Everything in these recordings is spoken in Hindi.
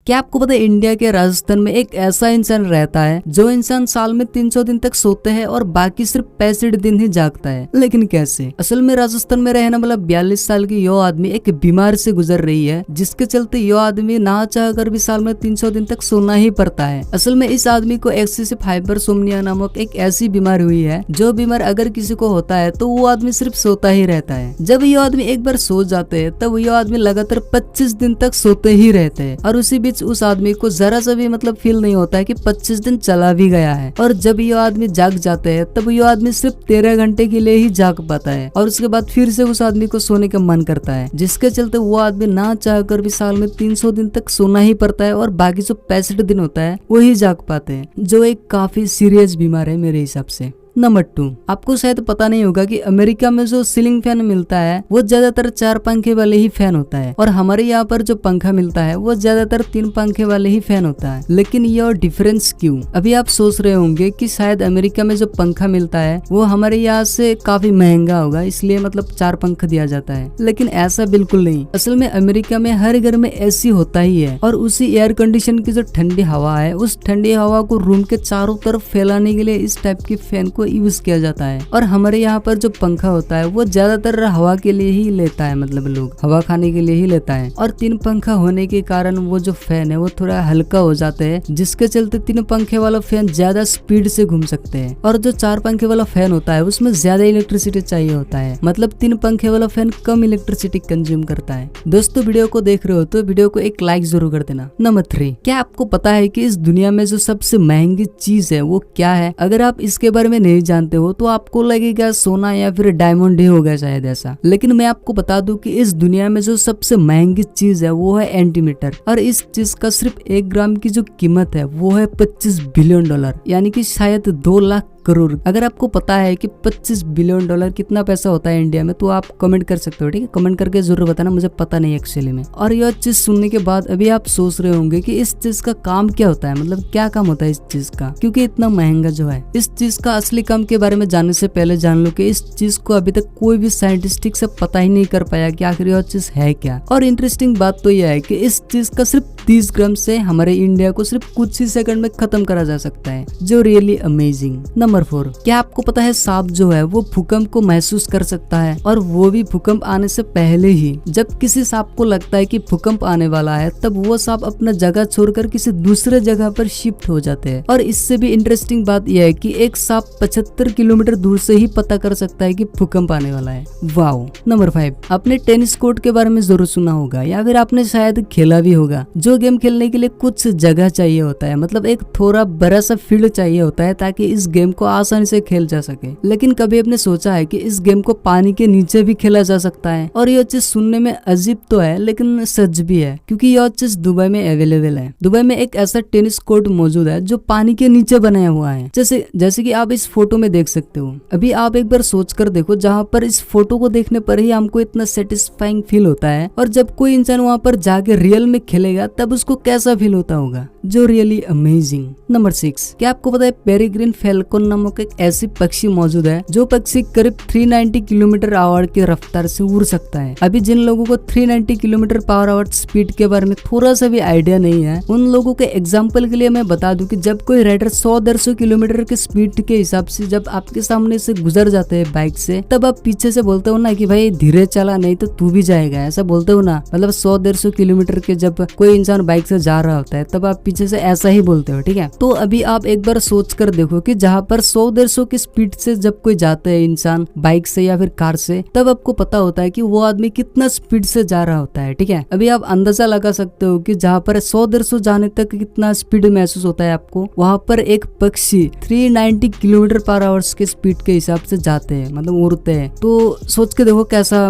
क्या आपको पता है इंडिया के राजस्थान में एक ऐसा इंसान रहता है जो इंसान साल में 300 दिन तक सोते हैं और बाकी सिर्फ 65 दिन ही जागता है। लेकिन कैसे? असल में राजस्थान में रहने वाला 42 साल की यो आदमी एक बीमार से गुजर रही है, जिसके चलते यो आदमी ना चाह कर भी साल में 300 दिन तक सोना ही पड़ता है। असल में इस आदमी को एक्सेसिव हाइपरसोम्निया नामक एक ऐसी बीमारी हुई है, जो बीमार अगर किसी को होता है तो वो आदमी सिर्फ सोता ही रहता है। जब यो आदमी एक बार सो जाते हैं तब यो आदमी लगातार 25 दिन तक सोते ही रहते हैं और उसी बीच उस आदमी को जरा सा भी फील नहीं होता है कि 25 दिन चला भी गया है। और जब यो आदमी जाग जाते हैं तब यो आदमी सिर्फ 13 घंटे के लिए ही जाग पाता है और उसके बाद फिर से उस आदमी को सोने का मन करता है, जिसके चलते वो आदमी ना चाह कर भी साल में 300 दिन तक सोना ही पड़ता है और बाकी जो 65 दिन होता है वही जाग पाते हैं, जो एक काफी सीरियस बीमार है मेरे हिसाब से। नंबर 2, आपको शायद पता नहीं होगा कि अमेरिका में जो सीलिंग फैन मिलता है वो ज्यादातर 4 पंखे वाले ही फैन होता है और हमारे यहाँ पर जो पंखा मिलता है वो ज्यादातर 3 पंखे वाले ही फैन होता है। लेकिन यह डिफरेंस क्यों? अभी आप सोच रहे होंगे कि शायद अमेरिका में जो पंखा मिलता है वो हमारे यहाँ से काफी महंगा होगा, इसलिए 4 पंखा दिया जाता है। लेकिन ऐसा बिल्कुल नहीं। असल में अमेरिका में हर घर में एसी होता ही है और उसी एयर कंडीशन की जो ठंडी हवा है उस ठंडी हवा को रूम के चारों तरफ फैलाने के लिए इस टाइप की फैन को यूज किया जाता है। और हमारे यहाँ पर जो पंखा होता है वो ज्यादातर हवा के लिए ही लेता है, लोग हवा खाने के लिए ही लेता है। और 3 पंखा होने के कारण वो जो फैन है वो थोड़ा हल्का हो जाते हैं, जिसके चलते 3 पंखे वाला फैन ज्यादा स्पीड से घूम सकते हैं। और जो 4 पंखे वाला फैन होता है उसमें ज्यादा इलेक्ट्रिसिटी चाहिए होता है, 3 पंखे वाला फैन कम इलेक्ट्रिसिटी कंज्यूम करता है। दोस्तों वीडियो को देख रहे हो तो वीडियो को एक लाइक जरूर कर देना। नंबर 3, क्या आपको पता है कि इस दुनिया में जो सबसे महंगी चीज है वो क्या है? अगर आप इसके बारे में नहीं जानते हो तो आपको लगेगा सोना या फिर डायमंड ही होगा शायद ऐसा। लेकिन मैं आपको बता दूं कि इस दुनिया में जो सबसे महंगी चीज है वो है एंटीमीटर। और इस चीज का सिर्फ 1 ग्राम की जो कीमत है वो है $25 बिलियन, यानी कि शायद 2 लाख करोड़। अगर आपको पता है कि $25 बिलियन कितना पैसा होता है इंडिया में तो आप कमेंट कर सकते हो, ठीक है? कमेंट करके जरूर बताना, मुझे पता नहीं एक्चुअली में। और यह चीज सुनने के बाद अभी आप सोच रहे होंगे कि इस चीज का काम क्या होता है, क्या काम होता है इस चीज का, क्योंकि इतना महंगा जो है। इस चीज का असली काम के बारे में जानने से पहले जान लो कि इस चीज को अभी तक कोई भी साइंटिस्टिक से पता ही नहीं कर पाया कि आखिर यह चीज है क्या। और इंटरेस्टिंग बात तो यह है कि इस चीज का सिर्फ 30 ग्राम से हमारे इंडिया को सिर्फ कुछ ही सेकंड में खत्म करा जा सकता है, जो रियली अमेजिंग। नंबर 4, क्या आपको पता है सांप जो है वो भूकंप को महसूस कर सकता है, और वो भी भूकंप आने से पहले ही। जब किसी सांप को लगता है कि भूकंप आने वाला है तब वो सांप अपना जगह छोड़कर किसी दूसरे जगह पर शिफ्ट हो जाते हैं। और इससे भी इंटरेस्टिंग बात यह है कि एक सांप 75 किलोमीटर दूर से ही पता कर सकता है कि भूकंप आने वाला है। वाओ। नंबर 5, आपने टेनिस कोर्ट के बारे में जरूर सुना होगा या फिर आपने शायद खेला भी होगा। जो गेम खेलने के लिए कुछ जगह चाहिए होता है, एक थोड़ा बड़ा सा फील्ड चाहिए होता है ताकि इस गेम को आसानी से खेल जा सके। लेकिन कभी आपने सोचा है कि इस गेम को पानी के नीचे भी खेला जा सकता है? और यह चीज सुनने में अजीब तो है लेकिन सच भी है, क्योंकि यह चीज दुबई में अवेलेबल है। दुबई में एक ऐसा टेनिस कोर्ट मौजूद है जो पानी के नीचे बनाया हुआ है, जैसे कि आप इस फोटो में देख सकते हो। अभी आप एक बार सोच कर देखो, जहाँ पर इस फोटो को देखने पर ही हमको इतना सेटिस्फाइंग फील होता है, और जब कोई इंसान वहाँ पर जाके रियल में खेलेगा तब उसको कैसा फील होता होगा, जो रियली अमेजिंग। नंबर 6, क्या आपको पता है पेरिग्रीन फैल्कन नामक एक ऐसी पक्षी मौजूद है जो पक्षी करीब 390 किलोमीटर आवर की रफ्तार से उड़ सकता है। अभी जिन लोगों को 390 किलोमीटर पर आवर स्पीड के बारे में थोड़ा सा भी आइडिया नहीं है, उन लोगों के एग्जाम्पल के लिए मैं बता दूं कि जब कोई राइडर 100-150 किलोमीटर के स्पीड के हिसाब से जब आपके सामने से गुजर जाते हैं बाइक से, तब आप पीछे से बोलते हो ना कि भाई धीरे चला नहीं तो तू भी जाएगा, ऐसा बोलते हो ना। 100-150 किलोमीटर के जब कोई इंसान बाइक से जा रहा होता है तब आप पीछे से ऐसा ही बोलते हो, ठीक है? तो अभी आप एक बार सोच कर देखो कि जहाँ पर 100-150 की स्पीड से जब कोई जाता है इंसान बाइक से या फिर कार से, तब आपको पता होता है कि वो आदमी कितना स्पीड से जा रहा होता है, ठीक है? अभी आप अंदाजा लगा सकते हो कि जहाँ पर 100-150 जाने तक कितना स्पीड महसूस होता है आपको, वहाँ पर एक पक्षी 390 किलोमीटर पर आवर के स्पीड के हिसाब से जाते हैं, उड़ते हैं। तो सोच के देखो कैसा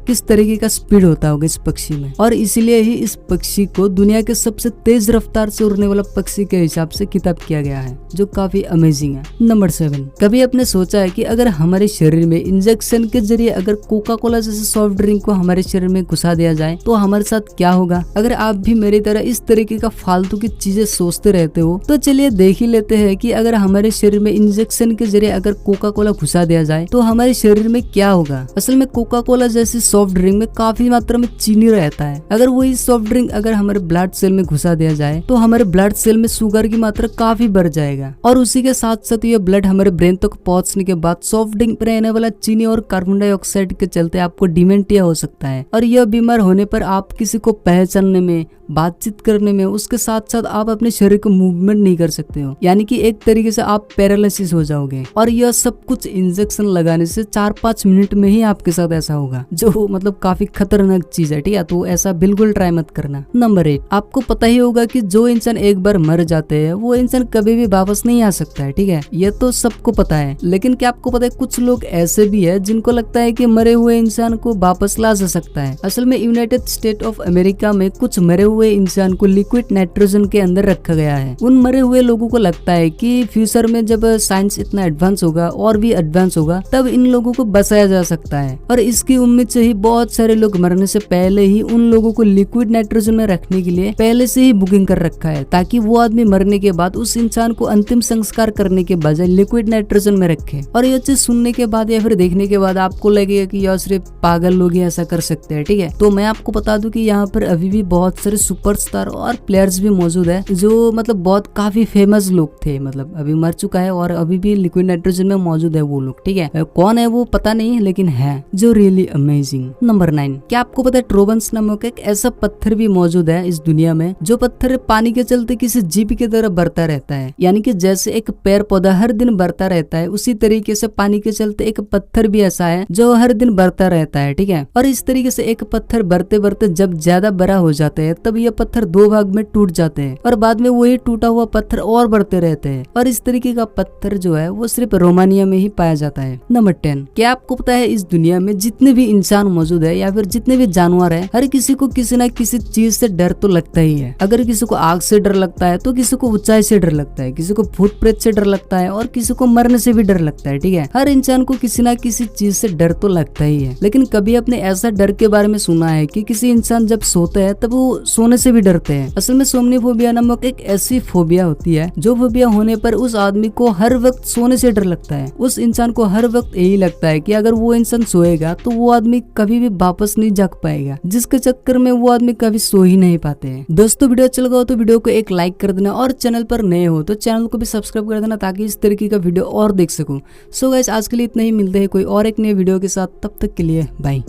किस तरीके का स्पीड होता होगा इस पक्षी में। और इसीलिए ही इस पक्षी को दुनिया के सबसे तेज रफ्तार से उड़ने वाला पक्षी के हिसाब से खिताब किया गया है, जो काफी अमेजिंग है। नंबर 7, कभी आपने सोचा है कि अगर हमारे शरीर में इंजेक्शन के जरिए अगर कोका कोला जैसे सॉफ्ट ड्रिंक को हमारे शरीर में घुसा दिया जाए तो हमारे साथ क्या होगा? अगर आप भी मेरी तरह इस तरीके का फालतू की चीजें सोचते रहते हो तो चलिए देख ही लेते हैं कि अगर हमारे शरीर में इंजेक्शन के जरिए अगर कोका कोला घुसा दिया जाए तो हमारे शरीर में क्या होगा। असल में कोका कोला जैसी सॉफ्ट ड्रिंक में काफी मात्रा में चीनी रहता है। अगर वही सॉफ्ट ड्रिंक अगर हमारे ब्लड सेल में घुसा दिया जाए तो हमारे ब्लड सेल में शुगर की मात्रा काफी बढ़ जाएगा और उसी के साथ साथ ये ब्लड हमारे ब्रेन तक पहुंचने के बाद सॉफ्ट ड्रिंक में रहने वाला चीनी और कार्बन डाइऑक्साइड के चलते आपको डिमेंटिया हो सकता है और यह बीमार होने पर आप किसी को पहचानने में, बातचीत करने में, उसके साथ साथ आप अपने शरीर को मूवमेंट नहीं कर सकते हो, यानी कि एक तरीके से आप पैरालिसिस हो जाओगे। और यह सब कुछ इंजेक्शन लगाने से 4-5 मिनट में ही आपके साथ ऐसा होगा, जो मतलब काफी खतरनाक चीज है। ठीक है, तो ऐसा बिल्कुल ट्राई मत करना। नंबर 8, आपको पता ही होगा कि जो इंसान एक बार मर जाते हैं वो इंसान कभी भी वापस नहीं आ सकता है। ठीक है, ये तो सबको पता है, लेकिन क्या आपको पता है कुछ लोग ऐसे भी है जिनको लगता है कि मरे हुए इंसान को वापस ला जा सकता है। असल में यूनाइटेड स्टेट ऑफ अमेरिका में कुछ मरे हुए इंसान को लिक्विड नाइट्रोजन के अंदर रखा गया है। उन मरे हुए लोगों को लगता है कि फ्यूचर में जब साइंस इतना एडवांस होगा और भी एडवांस होगा तब इन लोगों को बचाया जा सकता है और इसकी उम्मीद से ही बहुत सारे लोग मरने से पहले ही उन लोगों को लिक्विड नाइट्रोजन में रखने के लिए पहले से ही बुकिंग कर रखा है, ताकि वो आदमी मरने के बाद उस इंसान को अंतिम संस्कार करने के बजाय लिक्विड नाइट्रोजन में रखे। और ये चीज सुनने के बाद या फिर देखने के बाद आपको लगेगा कि यार सिर्फ पागल लोग ही ऐसा कर सकते हैं। ठीक है, तो मैं आपको बता दूं कि यहाँ पर अभी भी बहुत सारे सुपरस्टार और प्लेयर्स भी मौजूद है जो मतलब बहुत काफी फेमस लोग थे, मतलब अभी मर चुका है और अभी भी लिक्विड नाइट्रोजन में मौजूद है वो लोग। ठीक है, कौन है वो पता नहीं, लेकिन है जो रियली अमेजिंग। नंबर 9, क्या आपको पता है ट्रोबन्स नामक एक ऐसा पत्थर भी मौजूद है इस दुनिया में जो पत्थर पानी के चलते किसी जीप की तरह बढ़ता रहता है, यानी कि जैसे एक पेड़ पौधा हर दिन बढ़ता रहता है उसी तरीके से पानी के चलते एक पत्थर भी ऐसा है जो हर दिन बढ़ता रहता है। ठीक है, और इस तरीके से एक पत्थर बढ़ते बढ़ते जब ज्यादा बड़ा हो जाता है तब यह पत्थर 2 भाग में टूट जाते हैं और बाद में वही टूटा हुआ पत्थर और बढ़ते रहते हैं और इस तरीके का पत्थर जो है वो सिर्फ रोमानिया में ही पाया जाता है। नंबर 10, क्या आपको पता है इस दुनिया में जितने भी इंसान मौजूद है या फिर जितने भी जानवर है, हर किसी को किसी न किसी चीज से डर तो लगता ही है। अगर किसी को आग से डर लगता है तो किसी को ऊंचाई से डर लगता है, किसी को भूत प्रेत से डर लगता है और किसी को मरने से भी डर लगता है। ठीक है, हर इंसान को किसी न किसी चीज से डर तो लगता ही है, लेकिन कभी आपने ऐसा डर के बारे में सुना है कि किसी इंसान जब सोता है तब वो सोने से भी डरते हैं? असल में सोमनीफोबिया नामक एक ऐसी फोबिया होती है जो फोबिया होने पर उस आदमी को हर वक्त सोने से डर लगता है। उस इंसान को हर वक्त यही लगता है कि अगर वो इंसान सोएगा तो वो आदमी कभी भी वापस नहीं जाग पाएगा, जिसके चक्कर में वो आदमी कभी सो ही नहीं पाते हैं। दोस्तों, वीडियो अच्छा लगा हो तो वीडियो को एक लाइक कर देना और चैनल पर नए हो तो चैनल को भी सब्सक्राइब कर देना ताकि इस तरीके का वीडियो और देख सकूं। सो गाइस, आज के लिए इतना ही, मिलते हैं कोई और एक नए वीडियो के साथ, तब तक के लिए बाय।